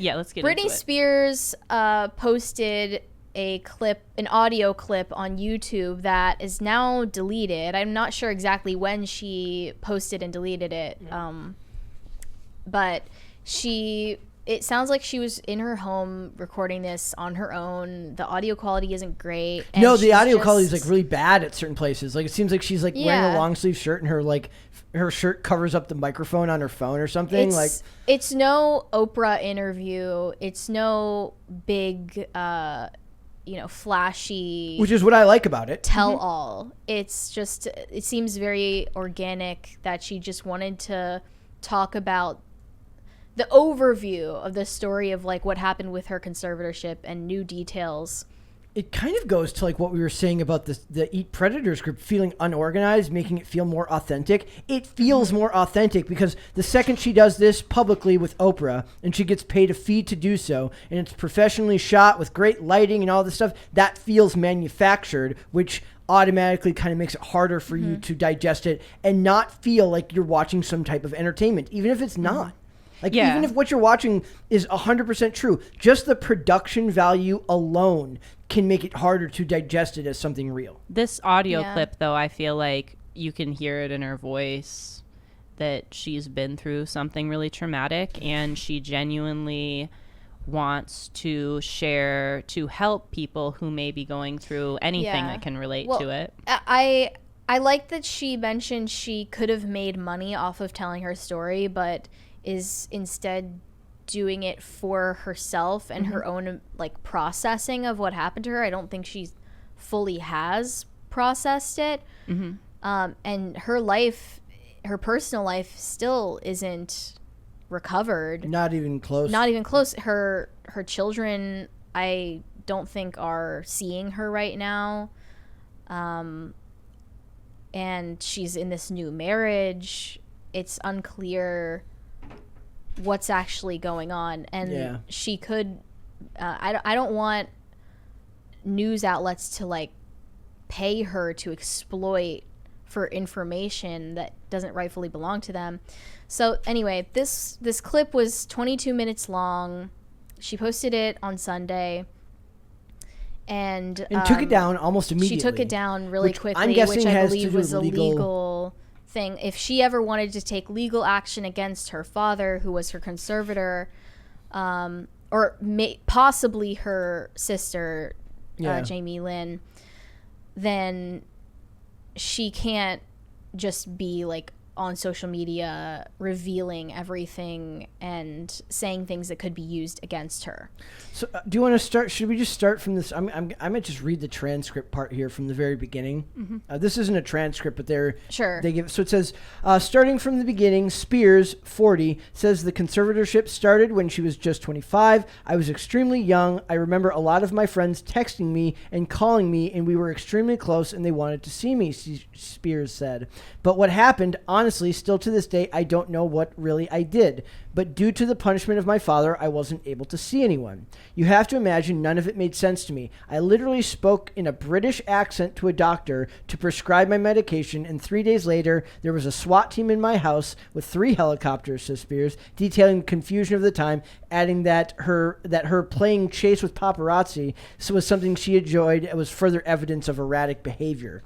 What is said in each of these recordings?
Yeah, let's get Britney into it. Spears posted an audio clip on YouTube that is now deleted. I'm not sure exactly when she posted and deleted it. But it sounds like she was in her home recording this on her own. The audio quality isn't great. No, the audio quality is like really bad at certain places. Like it seems like she's like wearing a Yeah. long sleeve shirt and her shirt covers up the microphone on her phone or something. It's no Oprah interview. It's no big, flashy. Which is what I like about it. Tell all. It's just, it seems very organic that she just wanted to talk about the overview of the story of like what happened with her conservatorship and new details. It kind of goes to like what we were saying about the Eat Predators group feeling unorganized, making it feel more authentic. It feels more authentic because the second she does this publicly with Oprah and she gets paid a fee to do so, and it's professionally shot with great lighting and all this stuff, that feels manufactured, which automatically kind of makes it harder for you to digest it and not feel like you're watching some type of entertainment, even if it's not. Like, even if what you're watching is 100% true, just the production value alone can make it harder to digest it as something real. This audio clip, though, I feel like you can hear it in her voice that she's been through something really traumatic, and she genuinely wants to share to help people who may be going through anything that can relate to it. I like that she mentioned she could have made money off of telling her story, but is instead doing it for herself and her own like processing of what happened to her. I don't think she fully has processed it. And her personal life still isn't recovered. Not even close. Not even close. Her children, I don't think are seeing her right now. And she's in this new marriage. It's unclear what's actually going on, and she could I don't want news outlets to like pay her to exploit for information that doesn't rightfully belong to them. So anyway, this clip was 22 minutes long. She posted it on Sunday and took it down almost immediately. She took it down really quickly, I'm guessing which I has believe to do was with illegal thing. If she ever wanted to take legal action against her father, who was her conservator, or possibly her sister, Jamie Lynn, then she can't just be like on social media revealing everything and saying things that could be used against her. So do you want to start? Should we just start from this? I might just read the transcript part here from the very beginning. This isn't a transcript, but they give. So it says, starting from the beginning, Spears, 40, says the conservatorship started when she was just 25. I was extremely young. I remember a lot of my friends texting me and calling me, and we were extremely close, and they wanted to see me, Spears said. But what happened, honestly, still to this day, I don't know what really I did. But due to the punishment of my father, I wasn't able to see anyone. You have to imagine none of it made sense to me. I literally spoke in a British accent to a doctor to prescribe my medication, and 3 days later, there was a SWAT team in my house with 3 helicopters, says Spears, detailing the confusion of the time, adding that her playing chase with paparazzi was something she enjoyed. It was further evidence of erratic behavior.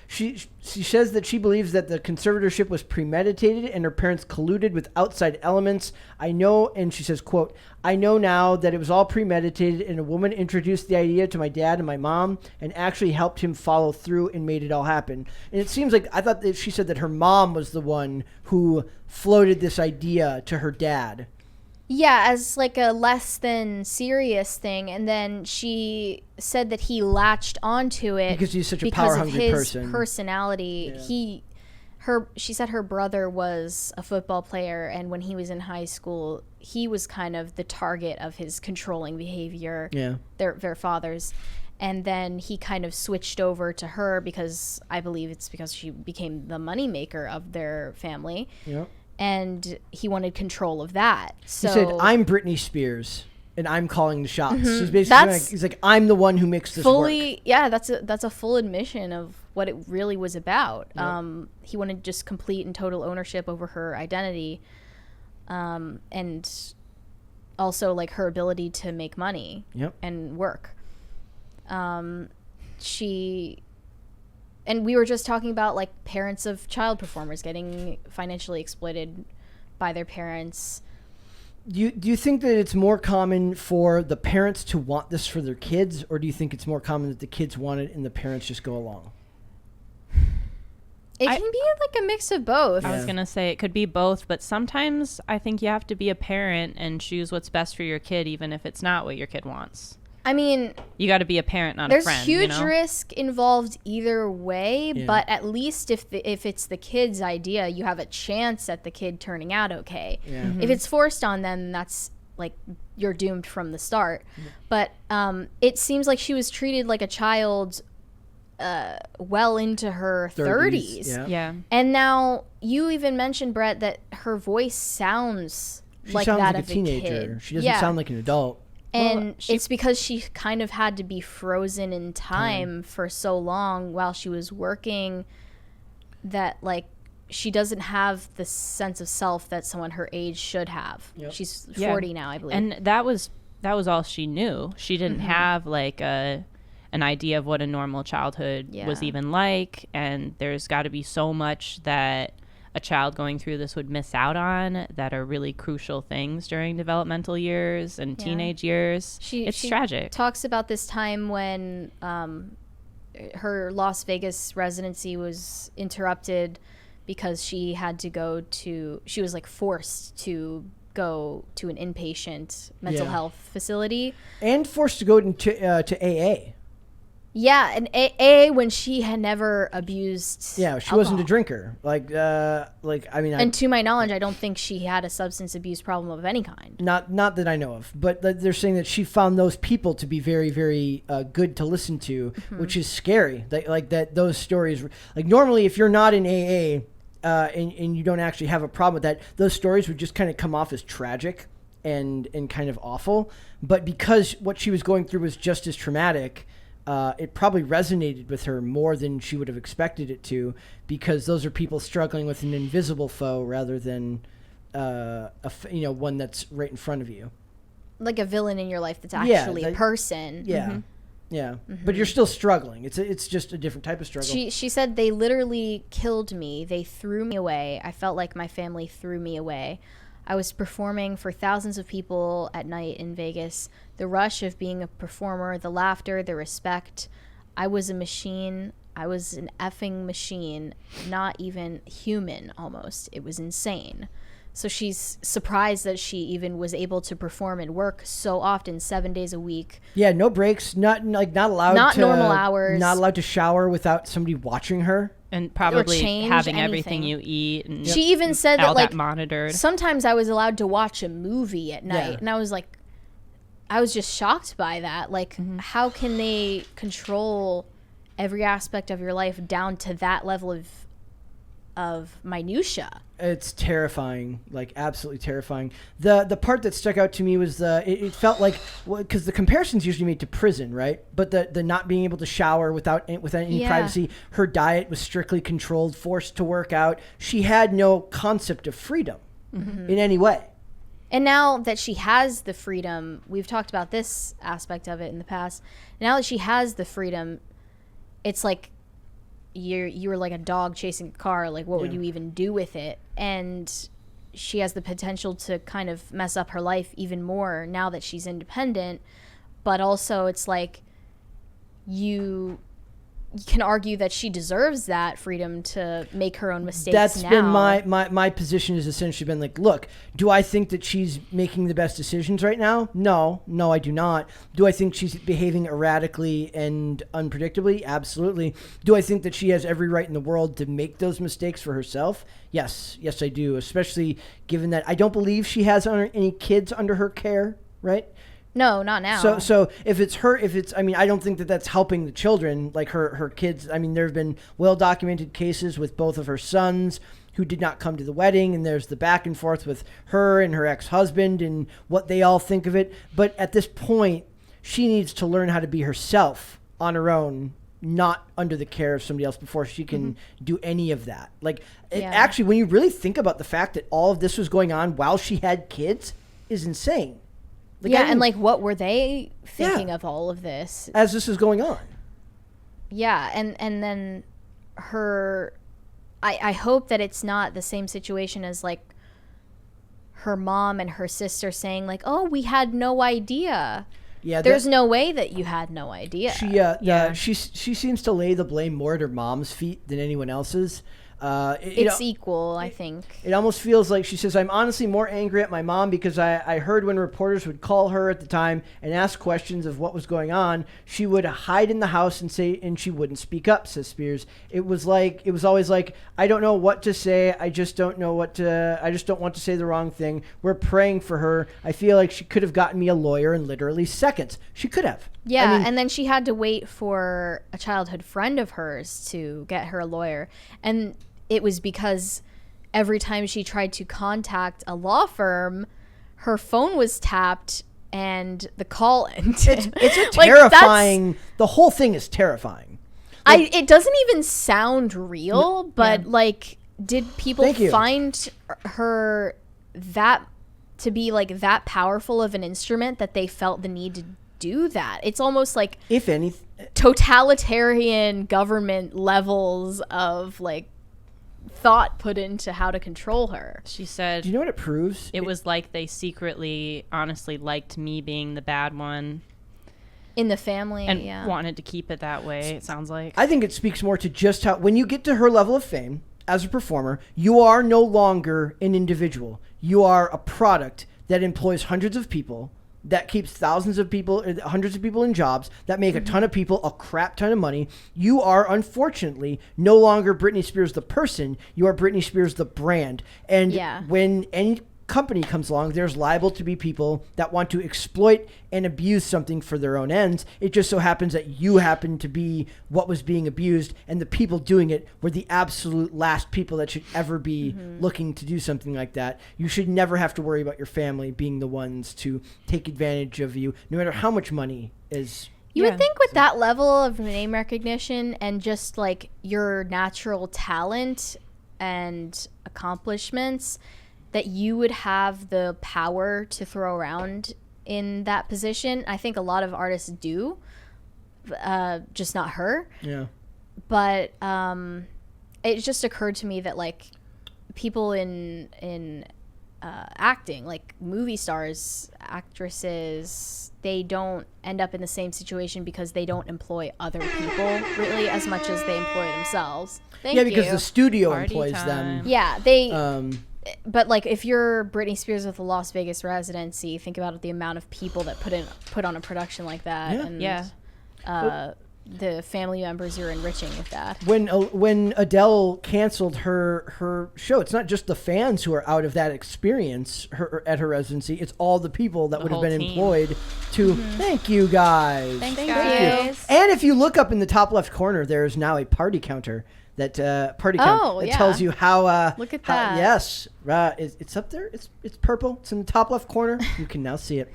She says that she believes that the conservatorship was premeditated and her parents colluded with outside elements. I know, and she says, quote, I know now that it was all premeditated and a woman introduced the idea to my dad and my mom and actually helped him follow through and made it all happen. And it seems like, I thought that she said that her mom was the one who floated this idea to her dad. Yeah, as like a less than serious thing, and then she said that he latched onto it because he's such a power-hungry person. His personality. Yeah. She said her brother was a football player, and when he was in high school, he was kind of the target of his controlling behavior. Yeah, their fathers, and then he kind of switched over to her because I believe it's because she became the moneymaker of their family. Yeah. And he wanted control of that. So he said, I'm Britney Spears, and I'm calling the shots. He's basically he's like, I'm the one who makes this work. Yeah, that's a full admission of what it really was about. Yep. He wanted just complete and total ownership over her identity. And also like her ability to make money and work. And we were just talking about like parents of child performers getting financially exploited by their parents. Do you think that it's more common for the parents to want this for their kids, or do you think it's more common that the kids want it and the parents just go along? It can be like a mix of both. I was going to say it could be both, but sometimes I think you have to be a parent and choose what's best for your kid, even if it's not what your kid wants. I mean, you got to be a parent, not a friend. There's huge risk involved either way, but at least if it's the kid's idea, you have a chance at the kid turning out okay. Yeah. If it's forced on them, that's like you're doomed from the start. But it seems like she was treated like a child well into her 30s. Yeah. And now you even mentioned, Brett, that her voice sounds like that of a teenager. Kid. She doesn't sound like an adult. And it's because she kind of had to be frozen in time for so long while she was working that, like, she doesn't have the sense of self that someone her age should have. Yep. She's 40 now, I believe. And that was all she knew. She didn't have, like, an idea of what a normal childhood was even like. And there's got to be so much that a child going through this would miss out on that are really crucial things during developmental years and teenage years. It's tragic. Talks about this time when her Las Vegas residency was interrupted because she had to she was like forced to go to an inpatient mental health facility. And forced to go to AA. Yeah, and AA when she had never abused Yeah, she alcohol. wasn't a drinker. And to my knowledge, I don't think she had a substance abuse problem of any kind. Not that I know of, but they're saying that she found those people to be very, very good to listen to, which is scary. Those stories, like normally if you're not in AA and you don't actually have a problem with that, those stories would just kind of come off as tragic and kind of awful. But because what she was going through was just as traumatic, it probably resonated with her more than she would have expected it to, because those are people struggling with an invisible foe rather than one that's right in front of you, like a villain in your life that's actually a person. But you're still struggling. It's just a different type of struggle. She said, they literally killed me. They threw me away. I felt like my family threw me away. I was performing for thousands of people at night in Vegas. The rush of being a performer, the laughter, the respect. I was a machine. I was an effing machine, not even human almost. It was insane. So she's surprised that she even was able to perform and work so often, 7 days a week. Yeah, no breaks, not allowed not normal hours. Not allowed to shower without somebody watching her. And probably having everything you eat. And she even said that, like, monitored. Sometimes I was allowed to watch a movie at night. And I was like, I was just shocked by that. Like, how can they control every aspect of your life down to that level of minutia? It's terrifying, like absolutely terrifying. The part that stuck out to me was it felt like, because the comparison's usually made to prison, right? But the not being able to shower without any privacy. Her diet was strictly controlled, forced to work out. She had no concept of freedom in any way. And now that she has the freedom, we've talked about this aspect of it in the past. Now that she has the freedom, it's like you were like a dog chasing a car. Like, what would you even do with it? And she has the potential to kind of mess up her life even more now that she's independent. But also it's like you can argue that she deserves that freedom to make her own mistakes. That's been my position, has essentially been like, look, do I think that she's making the best decisions right now? No, I do not. Do I think she's behaving erratically and unpredictably? Absolutely. Do I think that she has every right in the world to make those mistakes for herself? Yes, I do, especially given that I don't believe she has any kids under her care, right? No, not now. So if it's I mean, I don't think that that's helping the children, like her kids. I mean, there have been well-documented cases with both of her sons who did not come to the wedding, and there's the back and forth with her and her ex-husband and what they all think of it. But at this point, she needs to learn how to be herself on her own, not under the care of somebody else, before she can do any of that. Like, actually, when you really think about the fact that all of this was going on while she had kids, is insane. Like, yeah, and like, what were they thinking of all of this as this is going on? Yeah, and then her, I hope that it's not the same situation as like her mom and her sister saying like, oh, we had no idea. Yeah, there's no way that you had no idea. She seems to lay the blame more at her mom's feet than anyone else's. It's equal, I think. It almost feels like she says, I'm honestly more angry at my mom because I heard when reporters would call her at the time and ask questions of what was going on, she would hide in the house and she wouldn't speak up, says Spears. It was always like, I don't know what to say. I just don't want to say the wrong thing. We're praying for her. I feel like she could have gotten me a lawyer in literally seconds. She could have. Yeah, I mean, and then she had to wait for a childhood friend of hers to get her a lawyer. And it was because every time she tried to contact a law firm, her phone was tapped and the call ended. It's a terrifying, the whole thing is terrifying. It doesn't even sound real, but like, did people find her that to be like that powerful of an instrument that they felt the need to do that? It's almost like, if anything, totalitarian government levels of like thought put into how to control her. She said, do you know what it proves? It was like they secretly honestly liked me being the bad one in the family and wanted to keep it that way, it sounds like. I think it speaks more to just how, when you get to her level of fame as a performer, you are no longer an individual. You are a product that employs hundreds of people, that keeps thousands of people, hundreds of people in jobs, that make a ton of people a crap ton of money. You are, unfortunately, no longer Britney Spears the person. You are Britney Spears the brand. And when any company comes along, there's liable to be people that want to exploit and abuse something for their own ends. It just so happens that you happen to be what was being abused, and the people doing it were the absolute last people that should ever be looking to do something like that. You should never have to worry about your family being the ones to take advantage of you, no matter how much money is. You would think with that level of name recognition and just like your natural talent and accomplishments, that you would have the power to throw around in that position. I think a lot of artists do, just not her. Yeah. But it just occurred to me that like people in acting, like movie stars, actresses, they don't end up in the same situation because they don't employ other people really as much as they employ themselves. Thank you. Because the studio employs them. Yeah, they... But like, if you're Britney Spears with a Las Vegas residency, think about the amount of people that put on a production like that, and the family members you're enriching with that. When Adele canceled her show, it's not just the fans who are out of that experience at her residency. It's all the people that would have been employed to. Thank you guys. Thank you. And if you look up in the top left corner, there is now a party counter. That tells you how. Look at that. Yes, it's up there. It's purple. It's in the top left corner. You can now see it.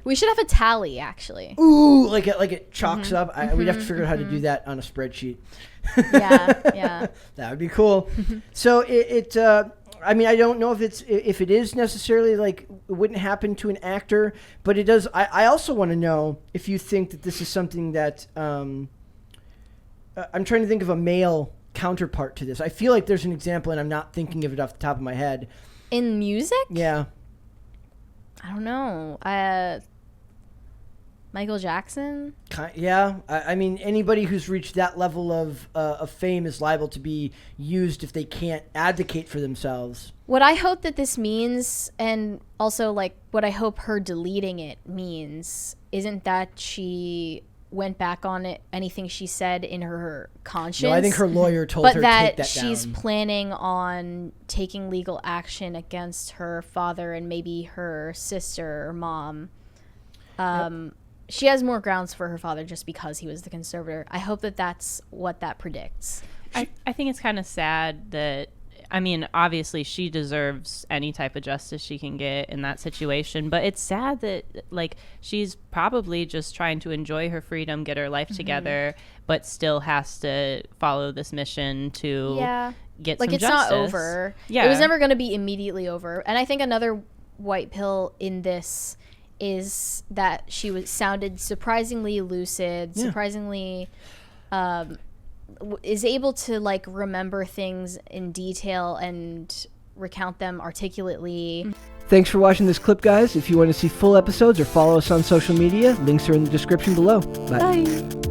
We should have a tally, actually. Ooh, like it chalks up. We'd have to figure out how to do that on a spreadsheet. Yeah. That would be cool. So I mean, I don't know if it is necessarily like it wouldn't happen to an actor, but it does. I also want to know if you think that this is something that. I'm trying to think of a male counterpart to this. I feel like there's an example, and I'm not thinking of it off the top of my head. In music? Yeah. I don't know. Michael Jackson? Yeah. I mean, anybody who's reached that level of fame is liable to be used if they can't advocate for themselves. What I hope that this means, and also like what I hope her deleting it means, isn't that she went back on it, anything she said in her conscience. No, I think her lawyer told her to take that down. But that she's planning on taking legal action against her father and maybe her sister or mom. She has more grounds for her father just because he was the conservator. I hope that that's what that predicts. I think it's kind of sad that, I mean, obviously she deserves any type of justice she can get in that situation, but it's sad that like she's probably just trying to enjoy her freedom, get her life together, but still has to follow this mission to get some justice. Like, it's not over. Yeah. It was never going to be immediately over. And I think another white pill in this is that she sounded surprisingly lucid, surprisingly is able to like remember things in detail and recount them articulately. Thanks for watching this clip, guys. If you want to see full episodes or follow us on social media, links are in the description below. Bye.